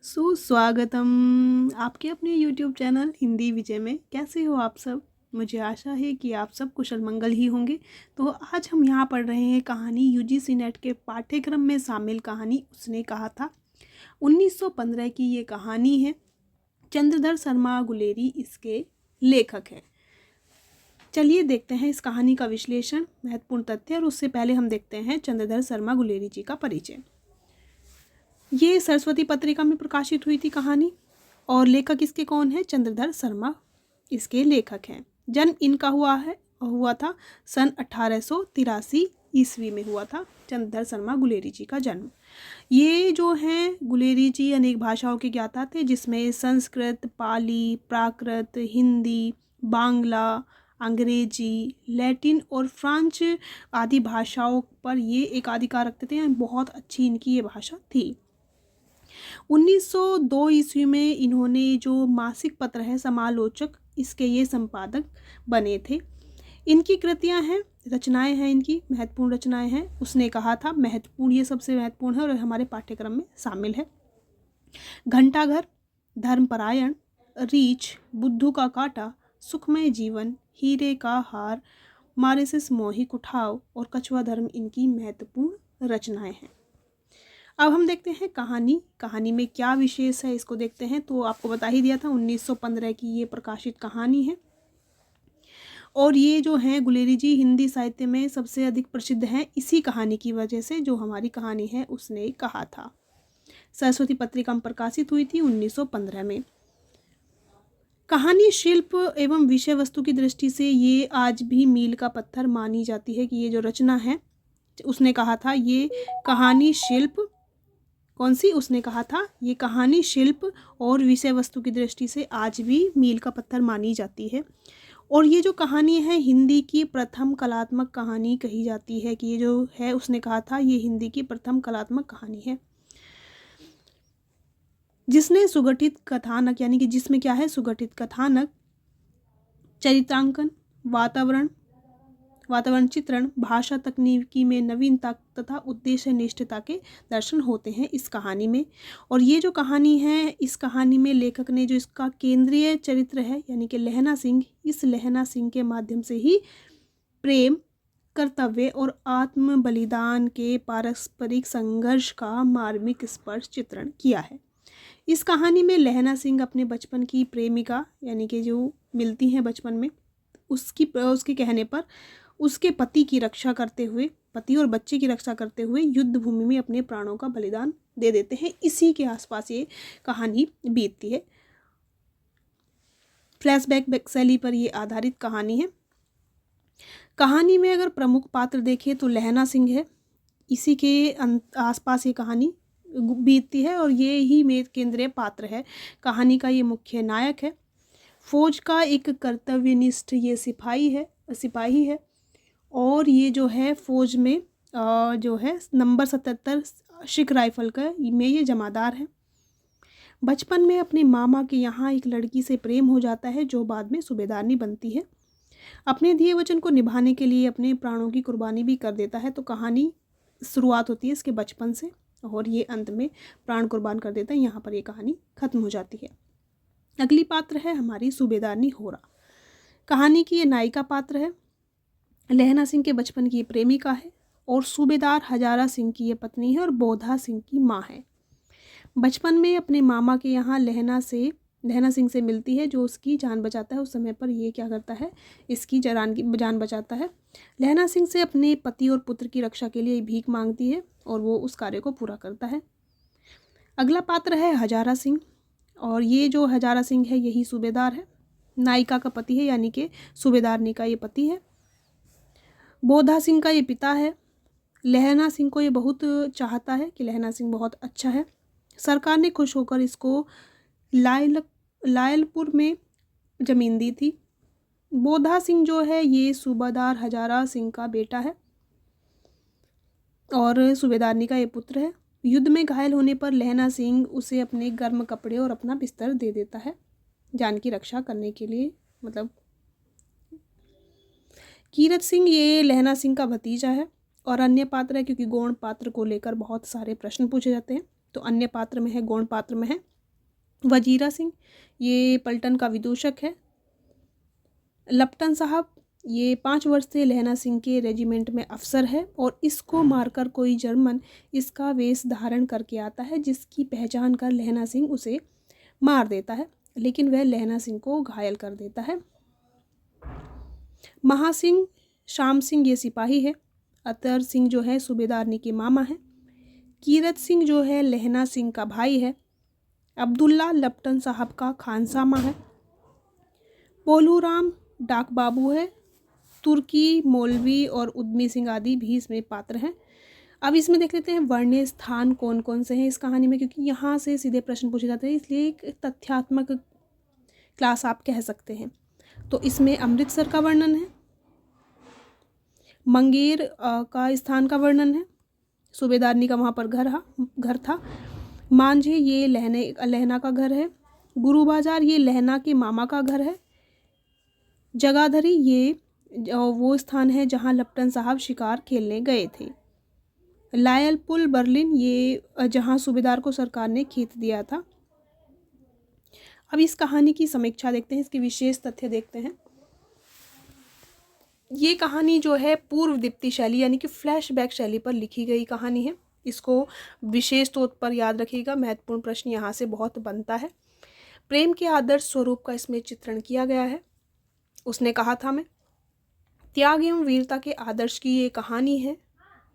सुस्वागतम आपके अपने YouTube चैनल हिंदी विजय में। कैसे हो आप सब? मुझे आशा है कि आप सब कुशल मंगल ही होंगे। तो आज हम यहाँ पढ़ रहे हैं कहानी यूजीसी नेट के पाठ्यक्रम में शामिल कहानी उसने कहा था। 1915 की ये कहानी है। चंद्रधर शर्मा गुलेरी इसके लेखक हैं। चलिए देखते हैं इस कहानी का विश्लेषण, महत्वपूर्ण तथ्य, और उससे पहले हम देखते हैं चंद्रधर शर्मा गुलेरी जी का परिचय। ये सरस्वती पत्रिका में प्रकाशित हुई थी कहानी, और लेखक इसके कौन है? चंद्रधर शर्मा इसके लेखक हैं। जन्म इनका हुआ था सन 1883 ईस्वी में हुआ था चंद्रधर शर्मा गुलेरी जी का जन्म। ये जो हैं गुलेरी जी अनेक भाषाओं के ज्ञाता थे, जिसमें संस्कृत, पाली, प्राकृत, हिंदी, बांग्ला, अंग्रेजी, लैटिन और फ्रेंच आदि भाषाओं पर ये एक अधिकार रखते थे। बहुत अच्छी इनकी ये भाषा थी। 1902 ईस्वी में इन्होंने जो मासिक पत्र है समालोचक, इसके ये संपादक बने थे। इनकी कृतियां हैं, रचनाएं हैं, इनकी महत्वपूर्ण रचनाएं हैं। उसने कहा था महत्वपूर्ण, ये सबसे महत्वपूर्ण है और हमारे पाठ्यक्रम में शामिल है। घंटाघर, धर्मपरायण, रीछ, बुद्धू का कांटा, सुखमय जीवन, हीरे का हार, मारिसिस मोहिक उठाव और कछुआ धर्म इनकी महत्वपूर्ण रचनाएं हैं। अब हम देखते हैं कहानी में क्या विशेष है, इसको देखते हैं। तो आपको बता ही दिया था 1915 की ये प्रकाशित कहानी है, और ये जो है गुलेरी जी हिंदी साहित्य में सबसे अधिक प्रसिद्ध हैं इसी कहानी की वजह से, जो हमारी कहानी है उसने कहा था। सरस्वती पत्रिका में प्रकाशित हुई थी 1915 में। कहानी शिल्प एवं विषय वस्तु की दृष्टि से ये आज भी मील का पत्थर मानी जाती है कि ये जो रचना है, उसने कहा था ये कहानी शिल्प, कौन सी? उसने कहा था ये कहानी शिल्प और विषय वस्तु की दृष्टि से आज भी मील का पत्थर मानी जाती है। और ये जो कहानी है हिंदी की प्रथम कलात्मक कहानी कही जाती है, कि ये जो है उसने कहा था ये हिंदी की प्रथम कलात्मक कहानी है, जिसने सुगठित कथानक, यानी कि जिसमें क्या है? सुगठित कथानक, चरित्रांकन, वातावरण चित्रण, भाषा तकनीकी में नवीनता तथा उद्देश्य निष्ठता के दर्शन होते हैं इस कहानी में। और ये जो कहानी है, इस कहानी में लेखक ने जो इसका केंद्रीय चरित्र है यानी कि लहना सिंह, इस लहना सिंह के माध्यम से ही प्रेम, कर्तव्य और आत्म बलिदान के पारस्परिक संघर्ष का मार्मिक स्पर्श चित्रण किया है। इस कहानी में लहना सिंह अपने बचपन की प्रेमिका, यानी कि जो मिलती हैं बचपन में, उसके कहने पर उसके पति की रक्षा करते हुए, पति और बच्चे की रक्षा करते हुए युद्ध भूमि में अपने प्राणों का बलिदान दे देते हैं। इसी के आसपास ये कहानी बीतती है। फ्लैशबैक शैली पर ये आधारित कहानी है। कहानी में अगर प्रमुख पात्र देखें तो लहना सिंह है, इसी के आसपास ये कहानी बीतती है, और ये ही मेन केंद्रीय पात्र है। कहानी का ये मुख्य नायक है। फौज का एक कर्तव्यनिष्ठ ये सिपाही है, और ये जो है फौज में जो है नंबर 77 सिख राइफल का में ये जमादार है। बचपन में अपने मामा के यहाँ एक लड़की से प्रेम हो जाता है, जो बाद में सूबेदारनी बनती है। अपने दिए वचन को निभाने के लिए अपने प्राणों की कुर्बानी भी कर देता है। तो कहानी शुरुआत होती है इसके बचपन से, और ये अंत में प्राण कुर्बान कर देता है। यहाँ पर ये कहानी खत्म हो जाती है। अगली पात्र है हमारी सूबेदारनी होरा। कहानी की ये नायिका पात्र है। लहना सिंह के बचपन की ये प्रेमिका है, और सूबेदार हजारा सिंह की ये पत्नी है और बोधा सिंह की माँ है। बचपन में अपने मामा के यहाँ लहना सिंह से मिलती है, जो उसकी जान बचाता है। उस समय पर ये क्या करता है? इसकी जान बचाता है। लहना सिंह से अपने पति और पुत्र की रक्षा के लिए भीख मांगती है, और वो उस कार्य को पूरा करता है। अगला पात्र है हजारा सिंह, और ये जो हजारा सिंह है यही सूबेदार है, नायिका का पति है, यानी कि सूबेदारनी का ये पति है। बोधा सिंह का ये पिता है। लहना सिंह को ये बहुत चाहता है कि लहना सिंह बहुत अच्छा है। सरकार ने खुश होकर इसको लायलपुर में ज़मीन दी थी। बोधा सिंह जो है ये सूबेदार हजारा सिंह का बेटा है, और सूबेदारनी का ये पुत्र है। युद्ध में घायल होने पर लहना सिंह उसे अपने गर्म कपड़े और अपना बिस्तर दे देता है, जान की रक्षा करने के लिए। मतलब कीरत सिंह ये लहना सिंह का भतीजा है, और अन्य पात्र है, क्योंकि गौण पात्र को लेकर बहुत सारे प्रश्न पूछे जाते हैं। तो अन्य पात्र में है, गौण पात्र में है वजीरा सिंह ये पलटन का विदूषक है। लपटन साहब ये 5 वर्ष से लहना सिंह के रेजिमेंट में अफसर है और इसको मारकर कोई जर्मन इसका वेश धारण करके आता है, जिसकी पहचान कर लहना सिंह उसे मार देता है, लेकिन वह लहना सिंह को घायल कर देता है। महासिंह श्याम सिंह ये सिपाही है। अतर सिंह जो है सूबेदारनी के मामा है। कीरत सिंह जो है लहना सिंह का भाई है। अब्दुल्ला लपटन साहब का खानसामा है। पोलू राम डाक बाबू है। तुर्की, मौलवी और उद्यमी सिंह आदि भी इसमें पात्र हैं। अब इसमें देख लेते हैं वर्णीय स्थान कौन कौन से हैं इस कहानी में, क्योंकि यहाँ से सीधे प्रश्न पूछे जाते हैं, इसलिए एक तथ्यात्मक क्लास आप कह सकते हैं। तो इसमें अमृतसर का वर्णन है, मंगेर का स्थान का वर्णन है, सूबेदारनी का वहाँ पर घर था। मांझे ये लहना का घर है। गुरु बाजार ये लहना के मामा का घर है। जगाधरी ये वो स्थान है जहाँ लपटन साहब शिकार खेलने गए थे। लायल पुल बर्लिन ये जहाँ सूबेदार को सरकार ने खेत दिया था। अब इस कहानी की समीक्षा देखते हैं, इसके विशेष तथ्य देखते हैं। ये कहानी जो है पूर्व दीप्ति शैली यानी कि फ्लैशबैक शैली पर लिखी गई कहानी है। इसको विशेष तौर पर याद रखिएगा, महत्वपूर्ण प्रश्न यहाँ से बहुत बनता है। प्रेम के आदर्श स्वरूप का इसमें चित्रण किया गया है। उसने कहा था मैं, त्याग एवं वीरता के आदर्श की ये कहानी है।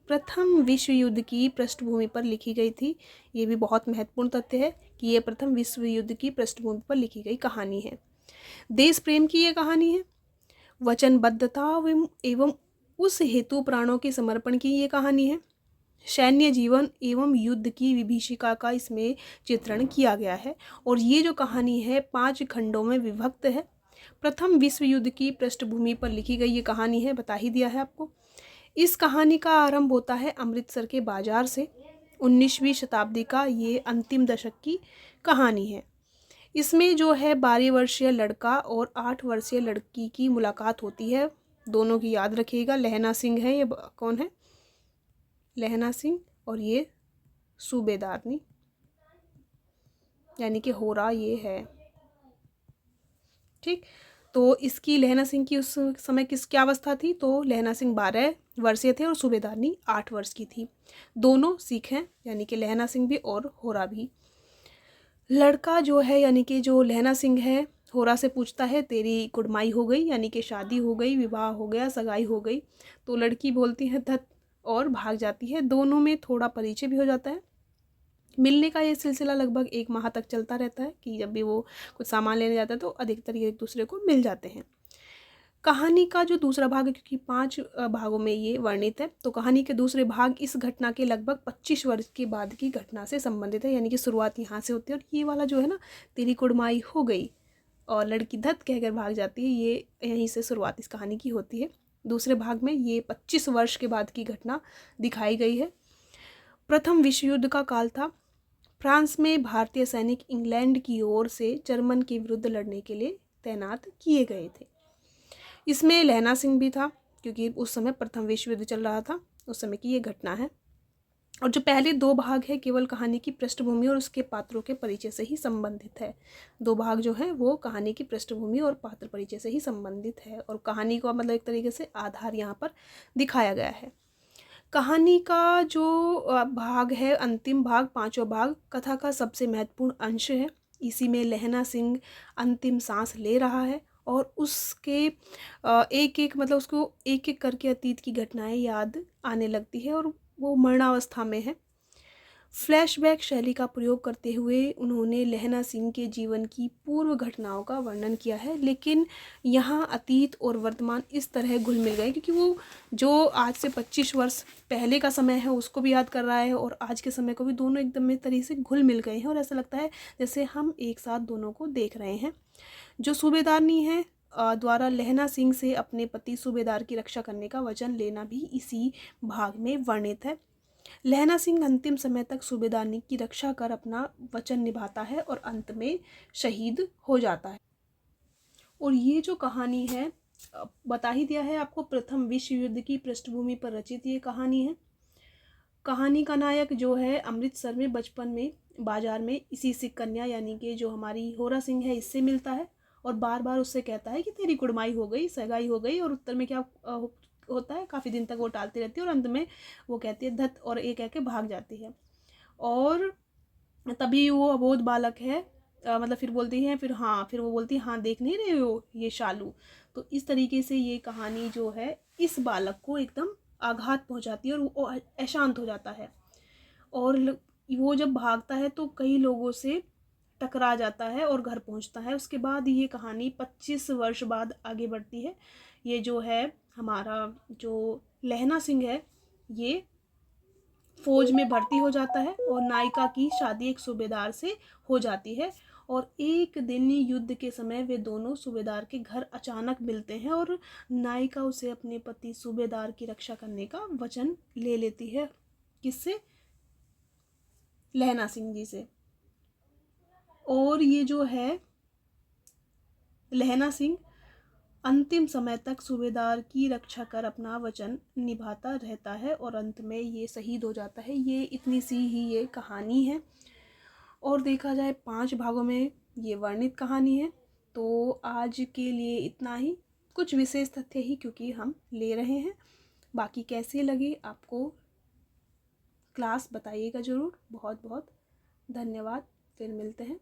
प्रथम विश्व युद्ध की पृष्ठभूमि पर लिखी गई थी। ये भी बहुत महत्वपूर्ण तथ्य है कि ये प्रथम विश्व युद्ध की पृष्ठभूमि पर लिखी गई कहानी है। देश प्रेम की ये कहानी है। वचनबद्धता एवं उस हेतु प्राणों के समर्पण की ये कहानी है। सैन्य जीवन एवं युद्ध की विभीषिका का इसमें चित्रण किया गया है। और ये जो कहानी है 5 खंडों में विभक्त है। प्रथम विश्व युद्ध की पृष्ठभूमि पर लिखी गई ये कहानी है, बता ही दिया है आपको। इस कहानी का आरंभ होता है अमृतसर के बाजार से। 19वीं शताब्दी का ये अंतिम दशक की कहानी है। इसमें जो है 12 वर्षीय लड़का और 8 वर्षीय लड़की की मुलाकात होती है। दोनों की याद रखिएगा, लहना सिंह है, ये कौन है, लहना सिंह, और ये सूबेदारनी यानी कि होरा ये है। ठीक, तो इसकी लहना सिंह की उस समय क्या अवस्था थी, तो लहना सिंह 12 वर्षीय थे और सूबेदारनी 8 वर्ष की थी। दोनों सिख हैं, यानी कि लहना सिंह भी और होरा भी। लड़का जो है यानी कि जो लहना सिंह है, होरा से पूछता है तेरी कुड़माई हो गई, यानी कि शादी हो गई, विवाह हो गया, सगाई हो गई। तो लड़की बोलती है धत और भाग जाती है। दोनों में थोड़ा परिचय भी हो जाता है। मिलने का ये सिलसिला लगभग 1 माह तक चलता रहता है कि जब भी वो कुछ सामान लेने जाता है तो अधिकतर ये एक दूसरे को मिल जाते हैं। कहानी का जो दूसरा भाग है, क्योंकि 5 भागों में ये वर्णित है, तो कहानी के दूसरे भाग इस घटना के लगभग 25 वर्ष के बाद की घटना से संबंधित है, यानी कि शुरुआत यहाँ से होती है। और ये वाला जो है ना, तेरी कुड़माई हो गई और लड़की धत कहकर भाग जाती है, ये यहीं से शुरुआत इस कहानी की होती है। दूसरे भाग में ये 25 वर्ष के बाद की घटना दिखाई गई है। प्रथम विश्व युद्ध का काल था। फ्रांस में भारतीय सैनिक इंग्लैंड की ओर से जर्मन के विरुद्ध लड़ने के लिए तैनात किए गए थे। इसमें लहना सिंह भी था, क्योंकि उस समय प्रथम विश्व युद्ध चल रहा था, उस समय की ये घटना है। और जो पहले 2 भाग है केवल कहानी की पृष्ठभूमि और उसके पात्रों के परिचय से ही संबंधित है। 2 भाग जो है वो कहानी की पृष्ठभूमि और पात्र परिचय से ही संबंधित है, और कहानी को मतलब एक तरीके से आधार यहाँ पर दिखाया गया है। कहानी का जो भाग है, अंतिम भाग, 5वां भाग, कथा का सबसे महत्वपूर्ण अंश है। इसी में लहना सिंह अंतिम सांस ले रहा है और उसके एक एक मतलब उसको एक एक करके अतीत की घटनाएं याद आने लगती है और वो मरणावस्था में है। फ्लैशबैक शैली का प्रयोग करते हुए उन्होंने लहना सिंह के जीवन की पूर्व घटनाओं का वर्णन किया है, लेकिन यहाँ अतीत और वर्तमान इस तरह घुल मिल गए, क्योंकि वो जो आज से 25 वर्ष पहले का समय है उसको भी याद कर रहा है और आज के समय को भी, दोनों एकदम में तरीके से घुल मिल गए हैं और ऐसा लगता है जैसे हम एक साथ दोनों को देख रहे हैं। जो सूबेदारनी है द्वारा लहना सिंह से अपने पति सूबेदार की रक्षा करने का वचन लेना भी इसी भाग में वर्णित है। लहना सिंह अंतिम समय तक सूबेदारनी की रक्षा कर अपना वचन निभाता है और अंत में शहीद हो जाता है। और ये जो कहानी है, बता ही दिया है आपको, प्रथम विश्व युद्ध की पृष्ठभूमि पर रचित ये कहानी है। कहानी का नायक जो है अमृतसर में बचपन में बाजार में इसी सिख कन्या यानी कि जो हमारी होरा सिंह है इससे मिलता है और बार बार उससे कहता है कि तेरी कुड़माई हो गई, सगाई हो गई, और उत्तर में क्या होता है, काफ़ी दिन तक वो टालती रहती है और अंत में वो कहती है धत और एक कह के भाग जाती है। और तभी वो अबोध बालक है, मतलब फिर बोलती है, फिर वो बोलती है हाँ देख नहीं रहे हो ये शालू। तो इस तरीके से ये कहानी जो है इस बालक को एकदम आघात पहुंचाती है और वो अशांत हो जाता है। और वो जब भागता है तो कई लोगों से टकरा जाता है और घर पहुंचता है। उसके बाद ये कहानी 25 वर्ष बाद आगे बढ़ती है। ये जो है हमारा जो लहना सिंह है ये फौज में भर्ती हो जाता है और नायिका की शादी एक सूबेदार से हो जाती है। और एक दिन युद्ध के समय वे दोनों सूबेदार के घर अचानक मिलते हैं और नायिका उसे अपने पति सूबेदार की रक्षा करने का वचन ले लेती है। किससे? लहना सिंह जी से। और ये जो है लहना सिंह अंतिम समय तक सूबेदार की रक्षा कर अपना वचन निभाता रहता है और अंत में ये शहीद हो जाता है। ये इतनी सी ही ये कहानी है और देखा जाए 5 भागों में ये वर्णित कहानी है। तो आज के लिए इतना ही, कुछ विशेष तथ्य ही क्योंकि हम ले रहे हैं। बाकी कैसे लगे आपको क्लास बताइएगा ज़रूर। बहुत बहुत धन्यवाद, फिर मिलते हैं।